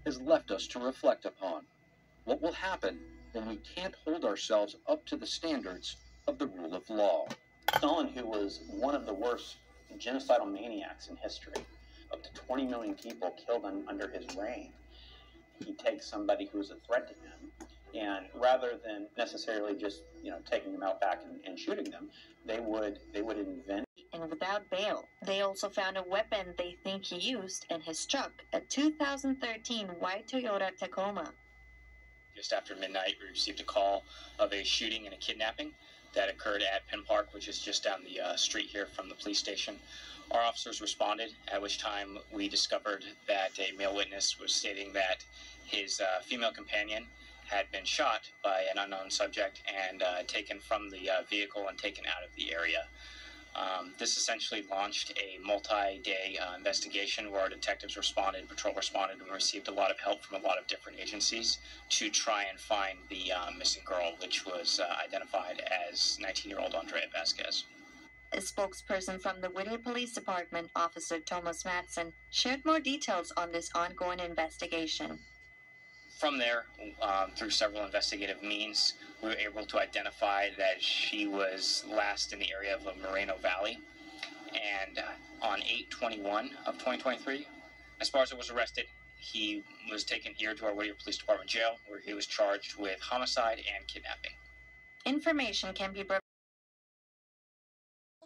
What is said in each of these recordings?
has left us to reflect upon. What will happen when we can't hold ourselves up to the standards of the rule of law? Stalin, who was one of the worst genocidal maniacs in history, up to 20 million people killed under his reign, he takes somebody who's a threat to him, and rather than necessarily just taking them out back and shooting them, they would invent. And without bail, they also found a weapon they think he used in his truck, a 2013 white Toyota Tacoma. Just after midnight, we received a call of a shooting and a kidnapping that occurred at Penn Park, which is just down the street here from the police station. Our officers responded, at which time we discovered that a male witness was stating that his female companion had been shot by an unknown subject and taken from the vehicle and taken out of the area. This essentially launched a multi-day investigation where our detectives responded, patrol responded, and we received a lot of help from a lot of different agencies to try and find the missing girl, which was identified as 19-year-old Andrea Vasquez. A spokesperson from the Whittier Police Department, Officer Thomas Matson, shared more details on this ongoing investigation. From there, through several investigative means, we were able to identify that she was last in the area of Moreno Valley. And on 8/21 of 2023, Esparza was arrested. He was taken here to our Whittier Police Department jail, where he was charged with homicide and kidnapping. Information can be broken.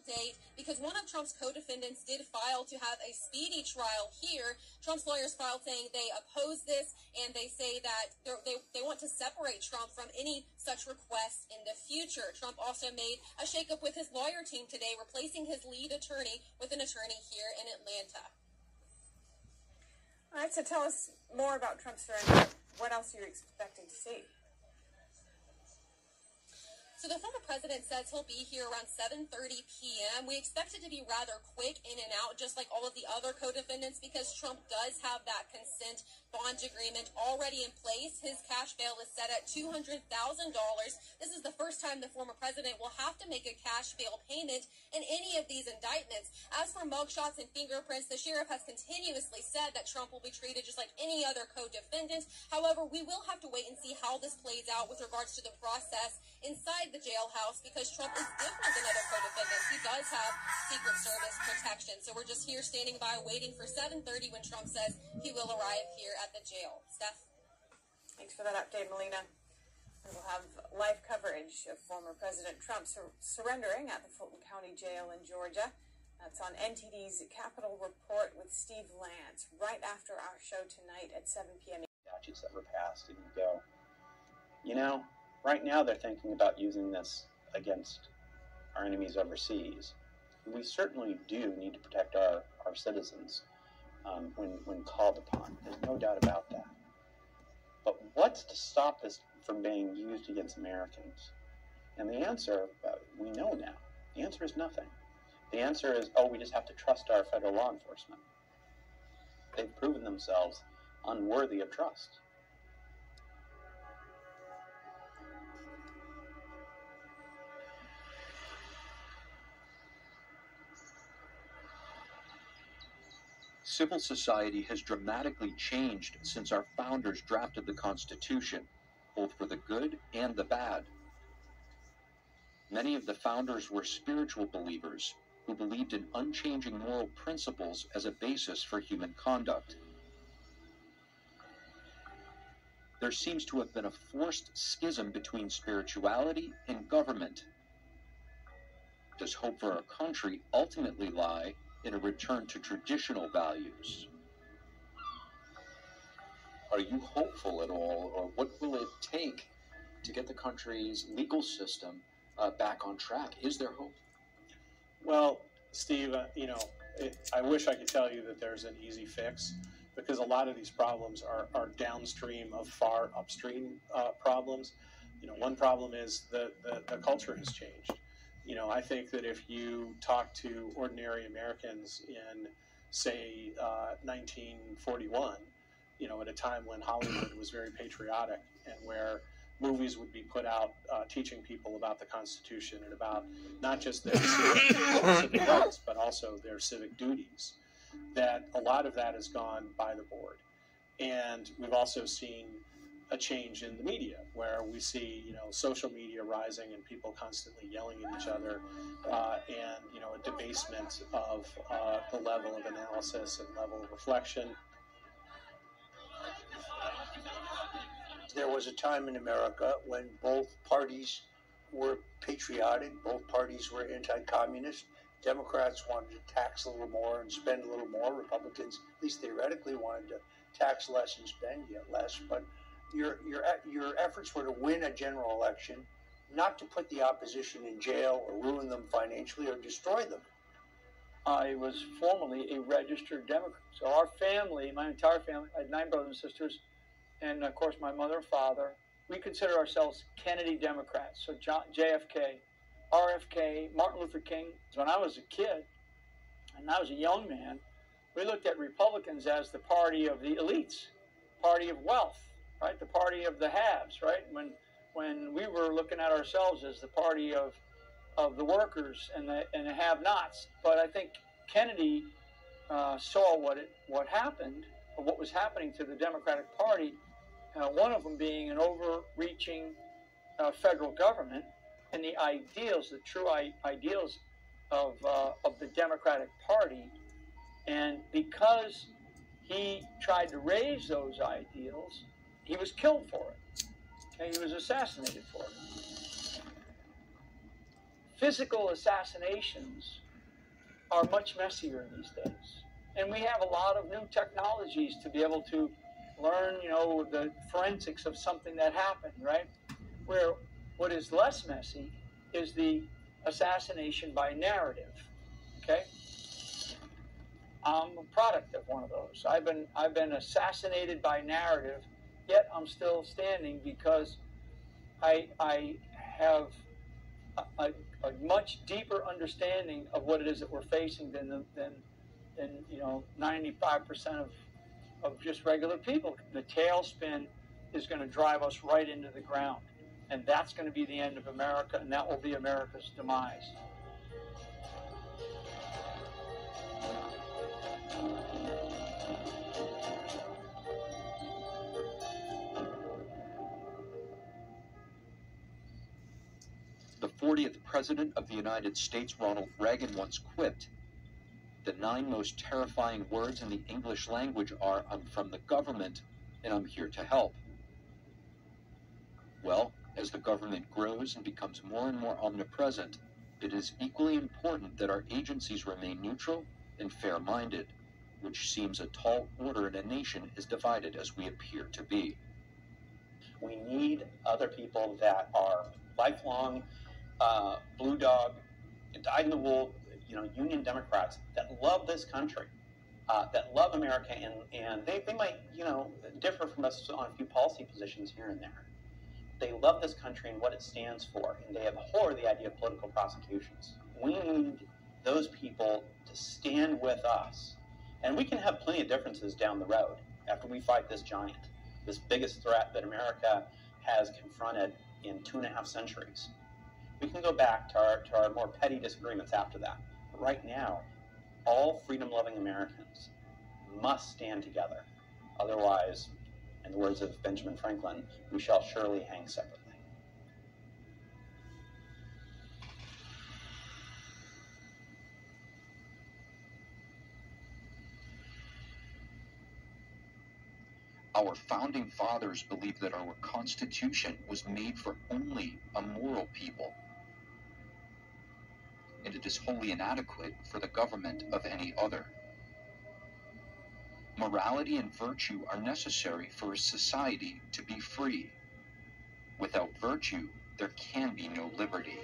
Date because one of Trump's co-defendants did file to have a speedy trial here. Trump's lawyers filed saying they oppose this, and they say that they want to separate Trump from any such requests in the future. Trump also made a shakeup with his lawyer team today, replacing his lead attorney with an attorney here in Atlanta. All right, so tell us more about Trump's surrender. What else are you expecting to see? So the former president says he'll be here around 7:30 p.m. We expect it to be rather quick in and out, just like all of the other co-defendants, because Trump does have that consent bond agreement already in place. His cash bail is set at $200,000. This is the first time the former president will have to make a cash bail payment in any of these indictments. As for mugshots and fingerprints, the sheriff has continuously said that Trump will be treated just like any other co-defendant. However, we will have to wait and see how this plays out with regards to the process inside the jailhouse, because Trump is different than other co-defendants. He does have Secret Service protection. So we're just here standing by waiting for 7:30 when Trump says he will arrive here at the jail. Steph? Thanks for that update, Melina. We'll have live coverage of former President Trump surrendering at the Fulton County Jail in Georgia. That's on NTD's Capitol Report with Steve Lance right after our show tonight at 7 p.m. Statutes that were passed, and you go, right now they're thinking about using this against our enemies overseas. We certainly do need to protect our citizens when called upon. There's no doubt about that. But what's to stop this from being used against Americans? And the answer, we know now. The answer is nothing. The answer is, we just have to trust our federal law enforcement. They've proven themselves unworthy of trust. Civil society has dramatically changed since our founders drafted the Constitution, both for the good and the bad. Many of the founders were spiritual believers who believed in unchanging moral principles as a basis for human conduct. There seems to have been a forced schism between spirituality and government. Does hope for our country ultimately lie in a return to traditional values? Are you hopeful at all, or what will it take to get the country's legal system back on track? Is there hope? Well, Steve, I wish I could tell you that there's an easy fix, because a lot of these problems are downstream of far upstream problems. One problem is the culture has changed. I think that if you talk to ordinary Americans in, say, 1941, at a time when Hollywood was very patriotic and where movies would be put out teaching people about the Constitution and about not just their civic rights, but also their civic duties, that a lot of that has gone by the board. And we've also seen a change in the media, where we see, social media rising and people constantly yelling at each other, and, a debasement of the level of analysis and level of reflection. There was a time in America when both parties were patriotic, both parties were anti-communist. Democrats wanted to tax a little more and spend a little more. Republicans, at least theoretically, wanted to tax less and spend yet less. But your efforts were to win a general election, not to put the opposition in jail or ruin them financially or destroy them. I was formerly a registered Democrat. So our family, my entire family, I had 9 brothers and sisters, and of course my mother and father, we consider ourselves Kennedy Democrats. So JFK, RFK, Martin Luther King. When I was a kid, and I was a young man, we looked at Republicans as the party of the elites, party of wealth, right? The party of the haves, right? When we were looking at ourselves as the party of the workers and the have-nots. But I think Kennedy saw what happened, or what was happening to the Democratic Party. One of them being an overreaching federal government, and the ideals, the true ideals of the Democratic Party. And because he tried to raise those ideals, he was killed for it. Okay? He was assassinated for it. Physical assassinations are much messier these days. And we have a lot of new technologies to be able to learn, the forensics of something that happened, right? Where what is less messy is the assassination by narrative, okay? I'm a product of one of those. I've been assassinated by narrative, yet I'm still standing because I have a much deeper understanding of what it is that we're facing than 95% of just regular people. The tailspin is going to drive us right into the ground, and that's going to be the end of America, and that will be America's demise. The 40th President of the United States, Ronald Reagan, once quipped, "The 9 most terrifying words in the English language are, I'm from the government, and I'm here to help." Well, as the government grows and becomes more and more omnipresent, it is equally important that our agencies remain neutral and fair-minded, which seems a tall order in a nation as divided as we appear to be. We need other people that are lifelong blue dog, dyed-in-the-wool, Union Democrats that love this country, that love America, and they might, differ from us on a few policy positions here and there. They love this country and what it stands for, and they abhor the idea of political prosecutions. We need those people to stand with us. And we can have plenty of differences down the road after we fight this giant, this biggest threat that America has confronted in 2.5 centuries. We can go back to our more petty disagreements after that. But right now, all freedom-loving Americans must stand together. Otherwise, in the words of Benjamin Franklin, we shall surely hang separately. Our founding fathers believed that our Constitution was made for only a moral people, and it is wholly inadequate for the government of any other. Morality and virtue are necessary for a society to be free. Without virtue, there can be no liberty.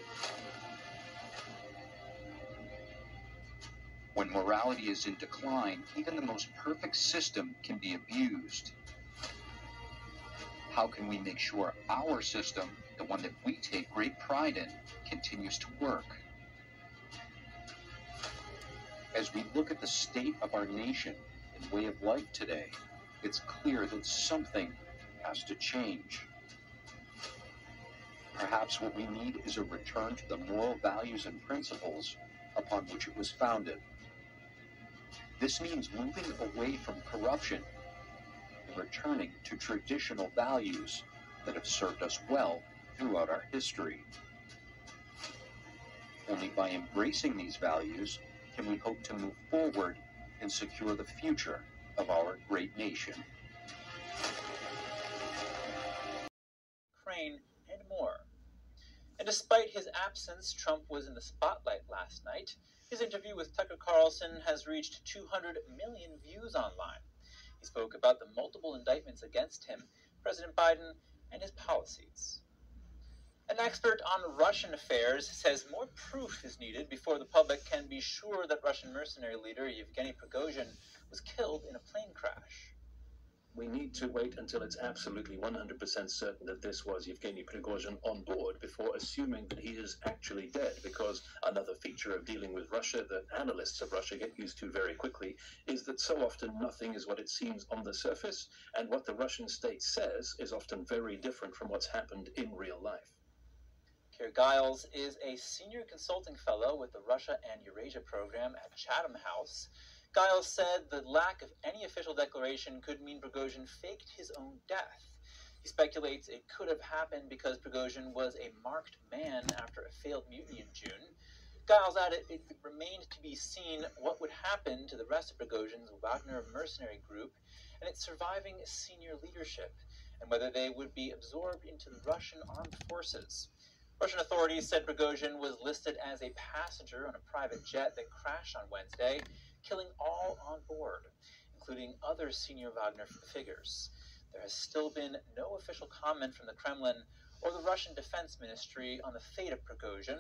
When morality is in decline, even the most perfect system can be abused. How can we make sure our system, the one that we take great pride in, continues to work? As we look at the state of our nation and way of life today, it's clear that something has to change. Perhaps what we need is a return to the moral values and principles upon which it was founded. This means moving away from corruption and returning to traditional values that have served us well throughout our history. Only by embracing these values can we hope to move forward and secure the future of our great nation. Ukraine, and more. And despite his absence, Trump was in the spotlight last night. His interview with Tucker Carlson has reached 200 million views online. He spoke about the multiple indictments against him, President Biden, and his policies. An expert on Russian affairs says more proof is needed before the public can be sure that Russian mercenary leader Yevgeny Prigozhin was killed in a plane crash. We need to wait until it's absolutely 100% certain that this was Yevgeny Prigozhin on board before assuming that he is actually dead, because another feature of dealing with Russia that analysts of Russia get used to very quickly is that so often nothing is what it seems on the surface, and what the Russian state says is often very different from what's happened in real life. Keir Giles is a senior consulting fellow with the Russia and Eurasia program at Chatham House. Giles said the lack of any official declaration could mean Prigozhin faked his own death. He speculates it could have happened because Prigozhin was a marked man after a failed mutiny in June. Giles added it remained to be seen what would happen to the rest of Prigozhin's Wagner mercenary group and its surviving senior leadership, and whether they would be absorbed into the Russian armed forces. Russian authorities said Prigozhin was listed as a passenger on a private jet that crashed on Wednesday, killing all on board, including other senior Wagner figures. There has still been no official comment from the Kremlin or the Russian Defense Ministry on the fate of Prigozhin,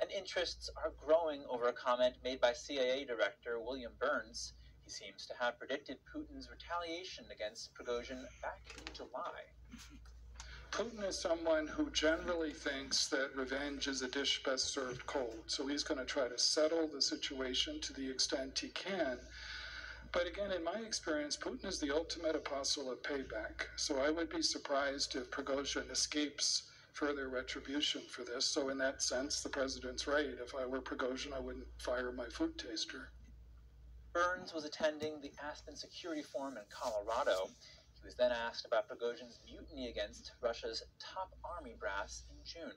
and interests are growing over a comment made by CIA Director William Burns. He seems to have predicted Putin's retaliation against Prigozhin back in July. Putin is someone who generally thinks that revenge is a dish best served cold, so he's going to try to settle the situation to the extent he can. But again, in my experience, Putin is the ultimate apostle of payback, so I would be surprised if Prigozhin escapes further retribution for this. So in that sense, the president's right. If I were Prigozhin, I wouldn't fire my food taster. Burns was attending the Aspen Security Forum in Colorado. He was then asked about Prigozhin's mutiny against Russia's top army brass in June.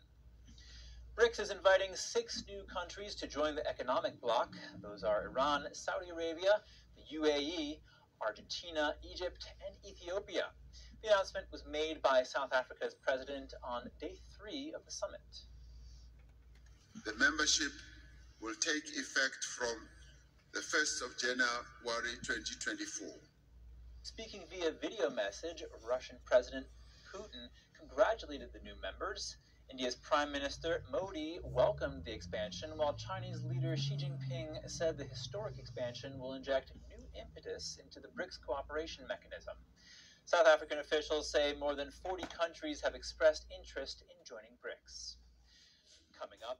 BRICS is inviting 6 new countries to join the economic bloc. Those are Iran, Saudi Arabia, the UAE, Argentina, Egypt, and Ethiopia. The announcement was made by South Africa's president on day 3 of the summit. The membership will take effect from the 1st of January 2024. Speaking via video message, Russian President Putin congratulated the new members. India's Prime Minister Modi welcomed the expansion, while Chinese leader Xi Jinping said the historic expansion will inject new impetus into the BRICS cooperation mechanism. South African officials say more than 40 countries have expressed interest in joining BRICS. Coming up,